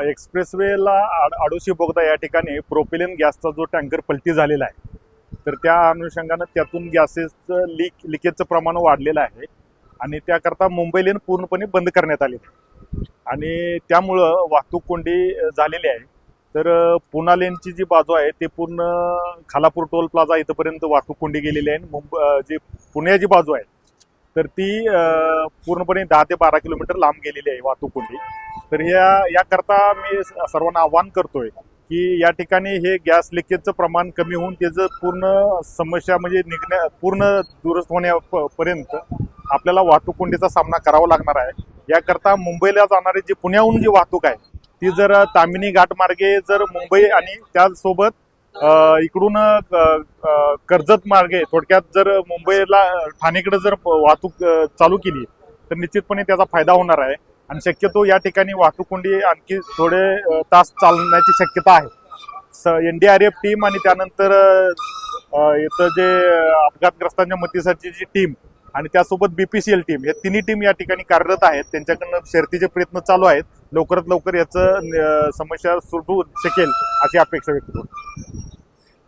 एक्सप्रेसवेला आडोशी बोगदा या ठिकाणी प्रोपिलिन गॅसचा जो टँकर पलटी झालेला आहे, तर त्या अनुषंगानं त्यातून गॅसेसचं लिकेजचं प्रमाण वाढलेलं आहे आणि त्याकरता मुंबई लेन पूर्णपणे बंद करण्यात आली आणि त्यामुळं वाहतूक कोंडी झालेली आहे. तर पुणा लेनची जी बाजू आहे ते पूर्ण खालापूर टोल प्लाझा इथपर्यंत वाहतूक कोंडी गेलेली आहे. जी पुण्याची बाजू आहे तर ती पूर्णपणे 10 ते 12 किलोमीटर लांब गेलेली आहे वाहतूक कोंडी. तर याकरता मी सर्वांना आवाहन करतोय की या ठिकाणी हे गॅस लिकेजचं प्रमाण कमी होऊन त्याचं पूर्ण समस्या म्हणजे पूर्ण दुरुस्त होण्यापर्यंत आपल्याला वाहतूक कोंडीचा सामना करावा लागणार आहे. याकरता मुंबईला जाणारी जी पुण्याहून जी वाहतूक आहे ती जर तामिनी घाट मार्गे जर मुंबई आणि त्याचसोबत इकडून कर्जत मार्गे थोडक्यात जर मुंबईला ठाणेकडे जर वाहतूक चालू केली तर निश्चितपणे त्याचा फायदा होणार आहे आणि शक्यतो या ठिकाणी वाहतूक कोंडी आणखी थोडे तास चालण्याची शक्यता आहे. NDRF टीम आणि त्यानंतर इथं जे अपघातग्रस्तांच्या मदतीसाठी जी टीम आणि त्यासोबत BPCL टीम, हे तिन्ही टीम या ठिकाणी कार्यरत आहेत. त्यांच्याकडनं शर्थीचे प्रयत्न चालू आहेत. लवकरात लवकर याचं समस्या सुटू शकेल अशी अपेक्षा व्यक्त करतो.